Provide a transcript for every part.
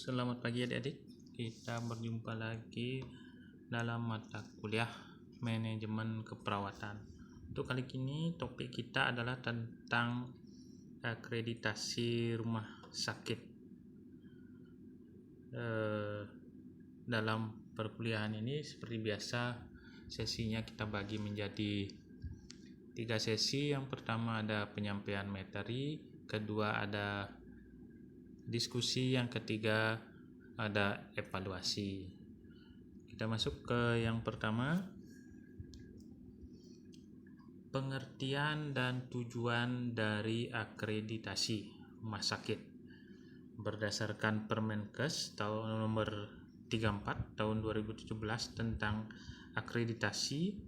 Selamat pagi adik-adik, kita berjumpa lagi dalam mata kuliah manajemen keperawatan. Untuk kali ini topik kita adalah tentang akreditasi rumah sakit. Dalam perkuliahan ini seperti biasa sesinya kita bagi menjadi 3 sesi. Yang pertama ada penyampaian materi, kedua ada diskusi, yang ketiga ada evaluasi. Kita masuk ke yang pertama, pengertian dan tujuan dari akreditasi rumah sakit. Berdasarkan Permenkes tahun nomor 34 tahun 2017 tentang akreditasi,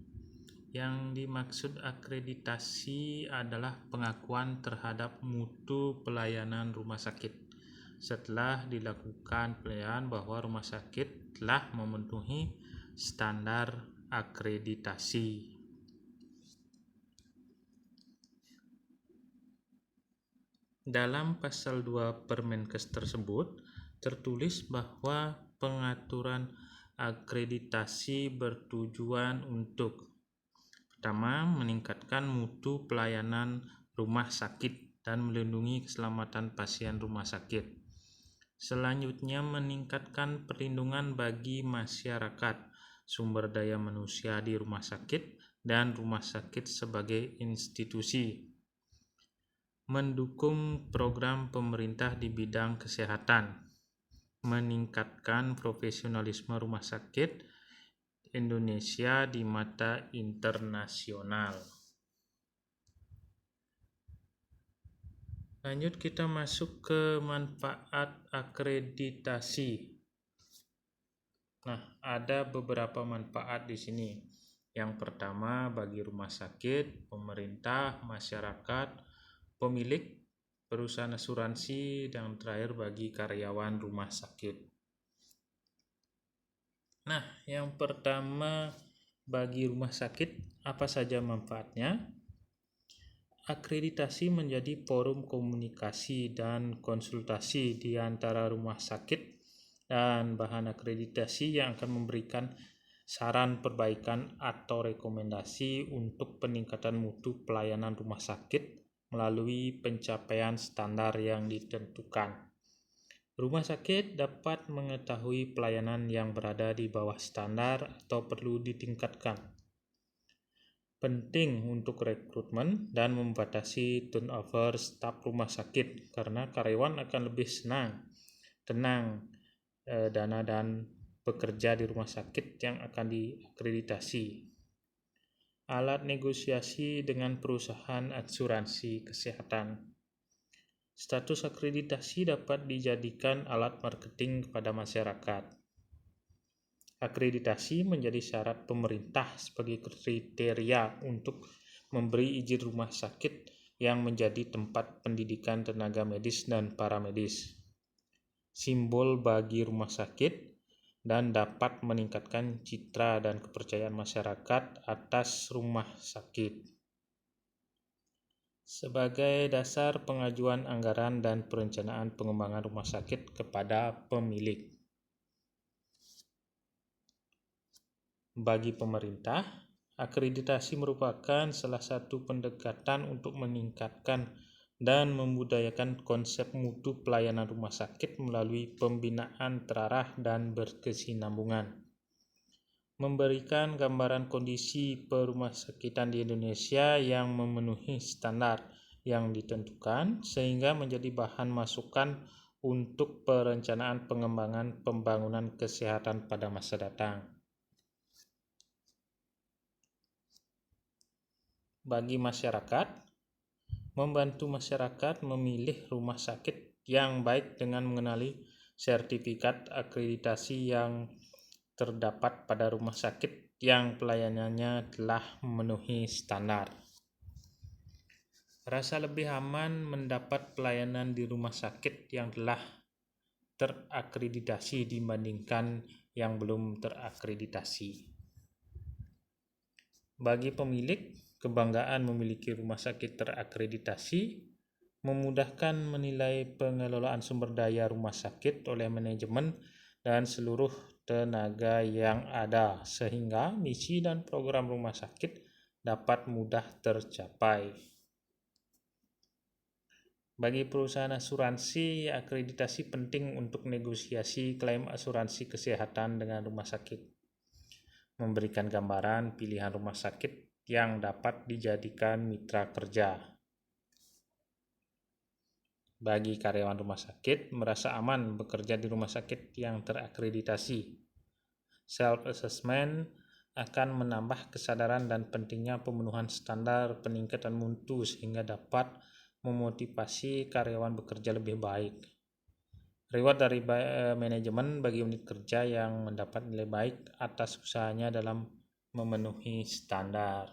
yang dimaksud akreditasi adalah pengakuan terhadap mutu pelayanan rumah sakit setelah dilakukan penilaian bahwa rumah sakit telah memenuhi standar akreditasi. Dalam pasal 2 Permenkes tersebut tertulis bahwa pengaturan akreditasi bertujuan untuk: pertama, meningkatkan mutu pelayanan rumah sakit dan melindungi keselamatan pasien rumah sakit. Selanjutnya, meningkatkan perlindungan bagi masyarakat, sumber daya manusia di rumah sakit, dan rumah sakit sebagai institusi. Mendukung program pemerintah di bidang kesehatan. Meningkatkan profesionalisme rumah sakit Indonesia di mata internasional. Lanjut, kita masuk ke manfaat akreditasi. Nah, ada beberapa manfaat di sini. Yang pertama bagi rumah sakit, pemerintah, masyarakat, pemilik, perusahaan asuransi, dan terakhir bagi karyawan rumah sakit. Nah, yang pertama bagi rumah sakit, apa saja manfaatnya? Akreditasi menjadi forum komunikasi dan konsultasi di antara rumah sakit dan bahan akreditasi yang akan memberikan saran perbaikan atau rekomendasi untuk peningkatan mutu pelayanan rumah sakit melalui pencapaian standar yang ditentukan. Rumah sakit dapat mengetahui pelayanan yang berada di bawah standar atau perlu ditingkatkan. Penting untuk rekrutmen dan membatasi turnover staf rumah sakit karena karyawan akan lebih tenang dana dan bekerja di rumah sakit yang akan diakreditasi. Alat negosiasi dengan perusahaan asuransi kesehatan. Status akreditasi dapat dijadikan alat marketing kepada masyarakat. Akreditasi menjadi syarat pemerintah sebagai kriteria untuk memberi izin rumah sakit yang menjadi tempat pendidikan tenaga medis dan paramedis. Simbol bagi rumah sakit dan dapat meningkatkan citra dan kepercayaan masyarakat atas rumah sakit. Sebagai dasar pengajuan anggaran dan perencanaan pengembangan rumah sakit kepada pemilik. Bagi pemerintah, akreditasi merupakan salah satu pendekatan untuk meningkatkan dan membudayakan konsep mutu pelayanan rumah sakit melalui pembinaan terarah dan berkesinambungan. Memberikan gambaran kondisi perumah sakitan di Indonesia yang memenuhi standar yang ditentukan sehingga menjadi bahan masukan untuk perencanaan pengembangan pembangunan kesehatan pada masa datang. Bagi masyarakat, membantu masyarakat memilih rumah sakit yang baik dengan mengenali sertifikat akreditasi yang terdapat pada rumah sakit yang pelayanannya telah memenuhi standar. Rasa lebih aman mendapat pelayanan di rumah sakit yang telah terakreditasi dibandingkan yang belum terakreditasi. Bagi pemilik, kebanggaan memiliki rumah sakit terakreditasi memudahkan menilai pengelolaan sumber daya rumah sakit oleh manajemen dan seluruh tenaga yang ada, sehingga misi dan program rumah sakit dapat mudah tercapai. Bagi perusahaan asuransi, akreditasi penting untuk negosiasi klaim asuransi kesehatan dengan rumah sakit, memberikan gambaran pilihan rumah sakit yang dapat dijadikan mitra kerja. Bagi karyawan rumah sakit, merasa aman bekerja di rumah sakit yang terakreditasi. Self-assessment akan menambah kesadaran dan pentingnya pemenuhan standar peningkatan mutu sehingga dapat memotivasi karyawan bekerja lebih baik. Reward dari manajemen bagi unit kerja yang mendapat nilai baik atas usahanya dalam memenuhi standar.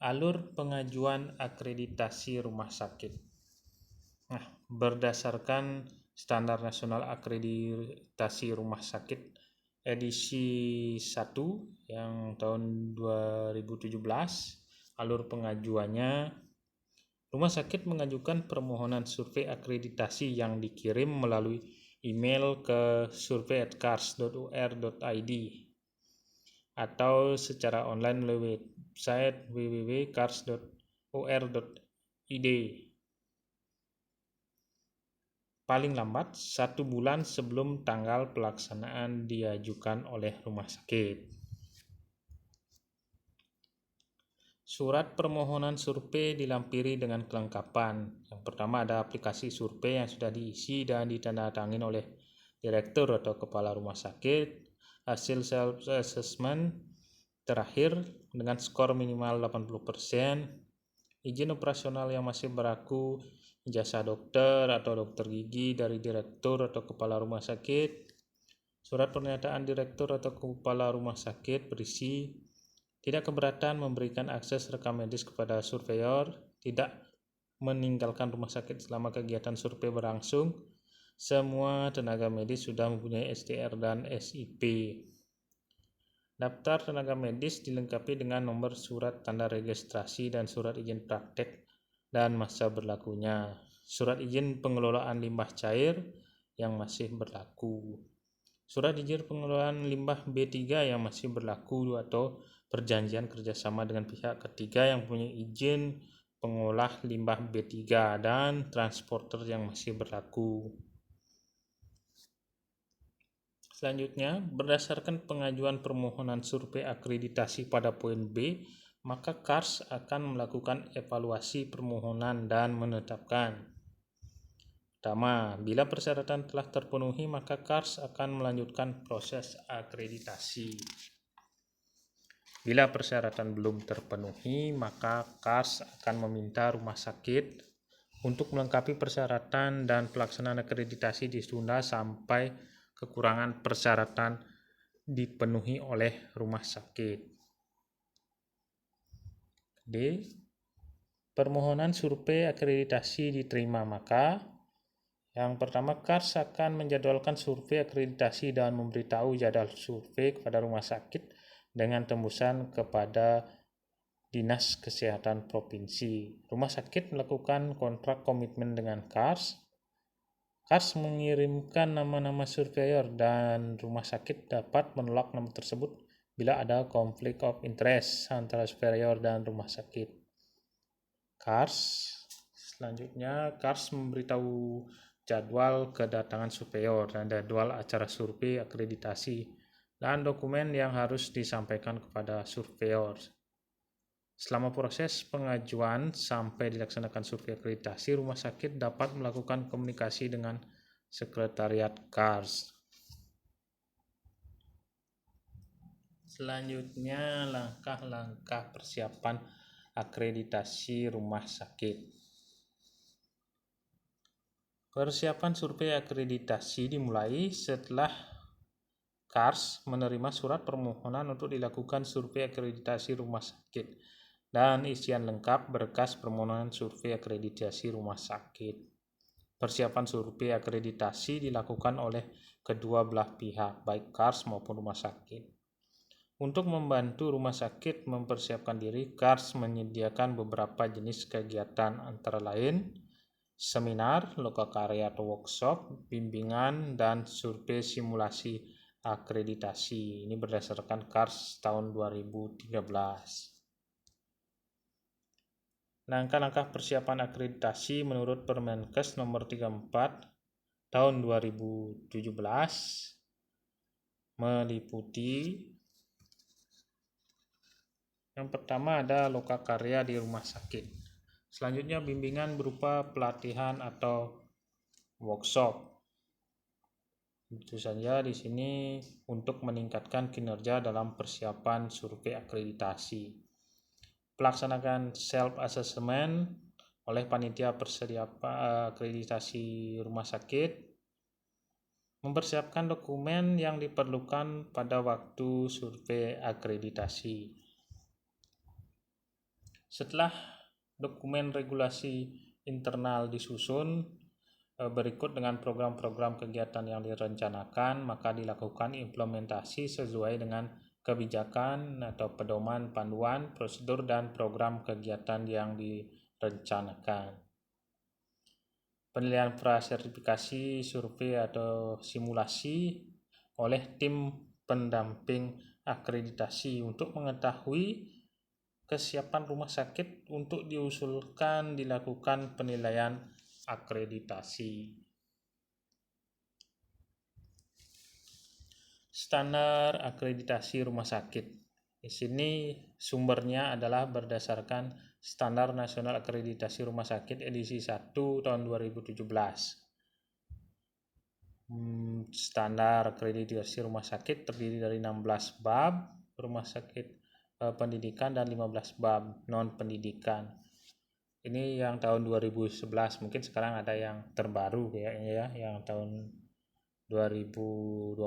Alur pengajuan akreditasi rumah sakit. Nah, berdasarkan Standar Nasional Akreditasi Rumah Sakit edisi 1 yang tahun 2017, alur pengajuannya, rumah sakit mengajukan permohonan survei akreditasi yang dikirim melalui email ke survey@kars.or.id atau secara online melalui website www.kars.or.id. Paling lambat 1 bulan sebelum tanggal pelaksanaan diajukan oleh rumah sakit. Surat permohonan survei dilampiri dengan kelengkapan. Yang pertama ada aplikasi survei yang sudah diisi dan ditandatangani oleh direktur atau kepala rumah sakit, hasil self-assessment terakhir dengan skor minimal 80%, izin operasional yang masih berlaku, ijazah dokter atau dokter gigi dari direktur atau kepala rumah sakit, surat pernyataan direktur atau kepala rumah sakit berisi tidak keberatan memberikan akses rekam medis kepada surveyor, tidak meninggalkan rumah sakit selama kegiatan survei berlangsung, semua tenaga medis sudah mempunyai STR dan SIP. Daftar tenaga medis dilengkapi dengan nomor surat tanda registrasi dan surat izin praktek dan masa berlakunya. Surat izin pengelolaan limbah cair yang masih berlaku. Surat izin pengelolaan limbah B3 yang masih berlaku atau perjanjian kerjasama dengan pihak ketiga yang punya izin pengolah limbah B3 dan transporter yang masih berlaku. Selanjutnya, berdasarkan pengajuan permohonan survei akreditasi pada poin B, maka KARS akan melakukan evaluasi permohonan dan menetapkan. Pertama, bila persyaratan telah terpenuhi, maka KARS akan melanjutkan proses akreditasi. Bila persyaratan belum terpenuhi, maka KARS akan meminta rumah sakit untuk melengkapi persyaratan dan pelaksanaan akreditasi ditunda sampai kekurangan persyaratan dipenuhi oleh rumah sakit. D. Permohonan survei akreditasi diterima, maka yang pertama, KARS akan menjadwalkan survei akreditasi dan memberitahu jadwal survei kepada rumah sakit dengan tembusan kepada Dinas Kesehatan Provinsi. Rumah sakit melakukan kontrak komitmen dengan KARS. KARS mengirimkan nama-nama surveyor dan rumah sakit dapat menolak nama tersebut bila ada konflik of interest antara surveyor dan rumah sakit. Selanjutnya, KARS memberitahu jadwal kedatangan surveyor dan jadwal acara survei akreditasi dan dokumen yang harus disampaikan kepada surveyor. Selama proses pengajuan sampai dilaksanakan survei akreditasi, rumah sakit dapat melakukan komunikasi dengan sekretariat KARS. Selanjutnya, langkah-langkah persiapan akreditasi rumah sakit. Persiapan survei akreditasi dimulai setelah KARS menerima surat permohonan untuk dilakukan survei akreditasi rumah sakit dan isian lengkap berkas permohonan survei akreditasi rumah sakit. Persiapan survei akreditasi dilakukan oleh kedua belah pihak, baik KARS maupun rumah sakit. Untuk membantu rumah sakit mempersiapkan diri, KARS menyediakan beberapa jenis kegiatan antara lain seminar, lokakarya atau workshop, bimbingan, dan survei simulasi akreditasi. Ini berdasarkan KARS tahun 2013. Langkah-langkah persiapan akreditasi menurut Permenkes nomor 34 tahun 2017 meliputi yang pertama ada lokakarya di rumah sakit. Selanjutnya bimbingan berupa pelatihan atau workshop. Tentu saja di sini untuk meningkatkan kinerja dalam persiapan survei akreditasi. Pelaksanaan self assessment oleh panitia persedia akreditasi rumah sakit. Mempersiapkan dokumen yang diperlukan pada waktu survei akreditasi. Setelah dokumen regulasi internal disusun, berikut dengan program-program kegiatan yang direncanakan, maka dilakukan implementasi sesuai dengan kebijakan atau pedoman panduan, prosedur, dan program kegiatan yang direncanakan. Penilaian prasertifikasi survei atau simulasi oleh tim pendamping akreditasi untuk mengetahui kesiapan rumah sakit untuk diusulkan dilakukan penilaian akreditasi. Standar akreditasi rumah sakit. Di sini sumbernya adalah berdasarkan Standar Nasional Akreditasi Rumah Sakit edisi 1 tahun 2017. Standar akreditasi rumah sakit terdiri dari 16 bab rumah sakit pendidikan dan 15 bab non-pendidikan. Ini yang tahun 2011, mungkin sekarang ada yang terbaru kayaknya ya, yang tahun 2020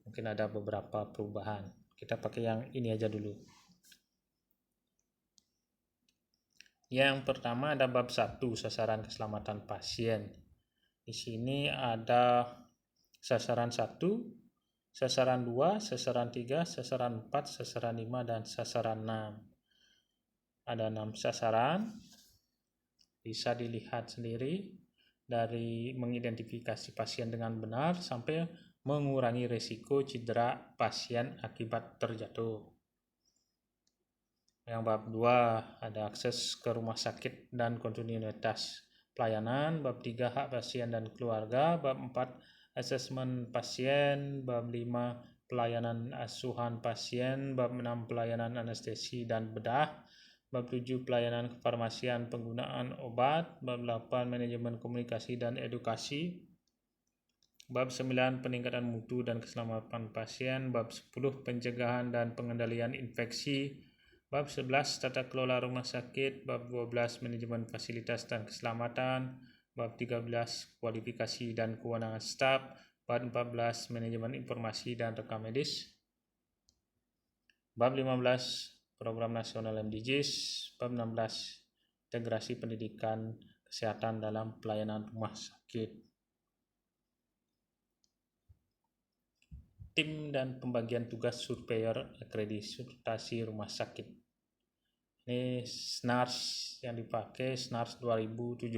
mungkin ada beberapa perubahan. Kita pakai yang ini aja dulu. Yang pertama ada bab 1, sasaran keselamatan pasien. Di sini ada sasaran 1, sasaran 2, sasaran 3, sasaran 4, sasaran 5, dan sasaran 6. Ada 6 sasaran. Bisa dilihat sendiri dari mengidentifikasi pasien dengan benar sampai mengurangi risiko cedera pasien akibat terjatuh. Yang bab 2 ada akses ke rumah sakit dan kontinuitas pelayanan. Bab 3 hak pasien dan keluarga. Bab 4 asesmen pasien. Bab 5 pelayanan asuhan pasien. Bab 6 pelayanan anestesi dan bedah. Bab 7 pelayanan kefarmasian penggunaan obat. Bab 8 manajemen komunikasi dan edukasi. Bab 9 peningkatan mutu dan keselamatan pasien. Bab 10 pencegahan dan pengendalian infeksi. Bab 11 tata kelola rumah sakit. Bab 12 manajemen fasilitas dan keselamatan. Bab 13 kualifikasi dan kewenangan staf. Bab 14 manajemen informasi dan rekam medis. Bab 15 program nasional MDGs. Bab 16 integrasi pendidikan kesehatan dalam pelayanan rumah sakit. Tim dan pembagian tugas surveyor akreditasi rumah sakit. Ini SNARS yang dipakai, SNARS 2017.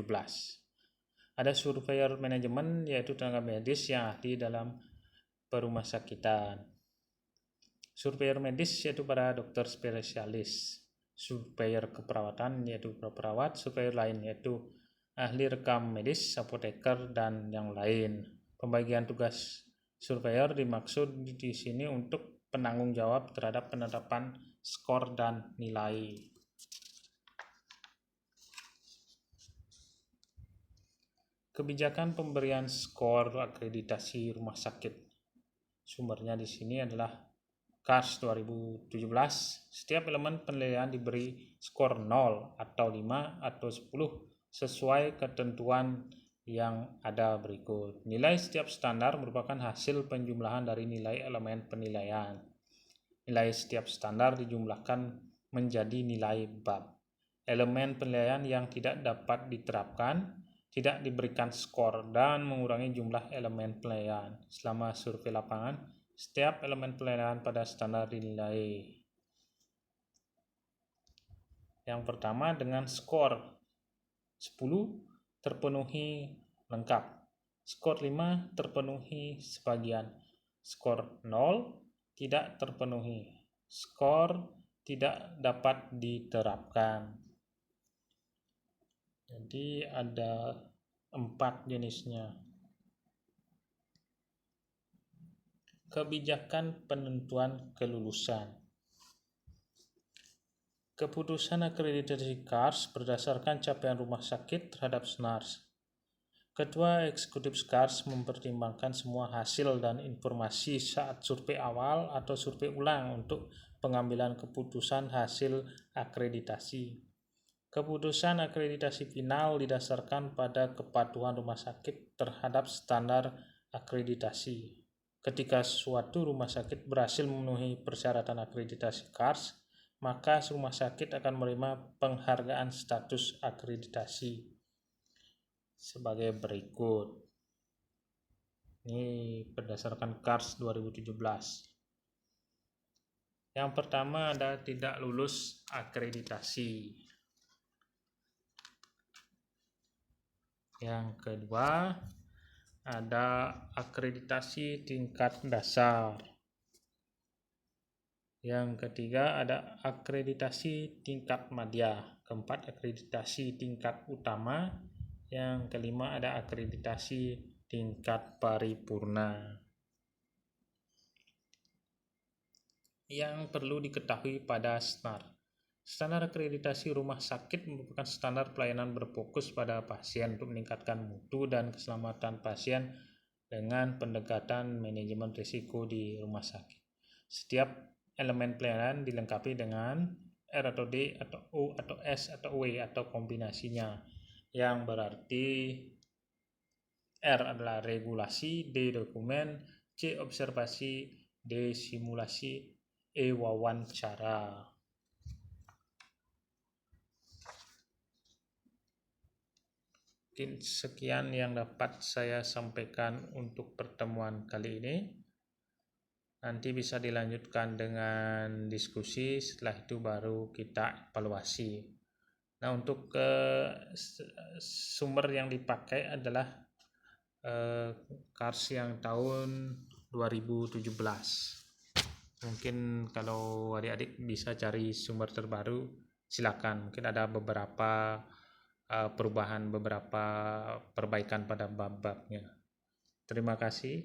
Ada surveyor manajemen, yaitu tenaga medis yang ahli dalam perumah sakitan. Surveyor medis yaitu para dokter spesialis. Surveyor keperawatan yaitu perawat. Surveyor lain yaitu ahli rekam medis, apoteker, dan yang lain. Pembagian tugas surveyor dimaksud di sini untuk penanggung jawab terhadap penetapan skor dan nilai. Kebijakan pemberian skor akreditasi rumah sakit. Sumbernya di sini adalah KARS 2017. Setiap elemen penilaian diberi skor 0 atau 5 atau 10 sesuai ketentuan yang ada berikut. Nilai setiap standar merupakan hasil penjumlahan dari nilai elemen penilaian. Nilai setiap standar dijumlahkan menjadi nilai bab. Elemen penilaian yang tidak dapat diterapkan tidak diberikan skor dan mengurangi jumlah elemen penilaian. Selama survei lapangan, Setiap elemen pelayanan pada standar dinilai. Yang pertama dengan skor 10 terpenuhi lengkap, skor 5 terpenuhi sebagian, skor 0 tidak terpenuhi, skor tidak dapat diterapkan. Jadi ada 4 jenisnya. Kebijakan penentuan kelulusan. Keputusan akreditasi KARS berdasarkan capaian rumah sakit terhadap SNARS. Ketua Eksekutif SKARS mempertimbangkan semua hasil dan informasi saat survei awal atau survei ulang untuk pengambilan keputusan hasil akreditasi. Keputusan akreditasi final didasarkan pada kepatuhan rumah sakit terhadap standar akreditasi. Ketika suatu rumah sakit berhasil memenuhi persyaratan akreditasi KARS, maka rumah sakit akan menerima penghargaan status akreditasi sebagai berikut. Ini berdasarkan KARS 2017. Yang pertama ada tidak lulus akreditasi. Yang kedua ada akreditasi tingkat dasar. Yang ketiga ada akreditasi tingkat madya. Keempat akreditasi tingkat utama. Yang kelima ada akreditasi tingkat paripurna. Yang perlu diketahui pada SNAR. Standar akreditasi rumah sakit merupakan standar pelayanan berfokus pada pasien untuk meningkatkan mutu dan keselamatan pasien dengan pendekatan manajemen risiko di rumah sakit. Setiap elemen pelayanan dilengkapi dengan R atau D atau O atau S atau W atau kombinasinya, yang berarti R adalah regulasi, D dokumen, C observasi, D simulasi, E wawancara. Mungkin sekian yang dapat saya sampaikan untuk pertemuan kali ini. Nanti bisa dilanjutkan dengan diskusi, setelah itu baru kita evaluasi. Nah, untuk sumber yang dipakai adalah KARS yang tahun 2017. Mungkin kalau adik-adik bisa cari sumber terbaru, silakan. Mungkin ada beberapa perubahan, beberapa perbaikan pada bab-babnya. Terima kasih.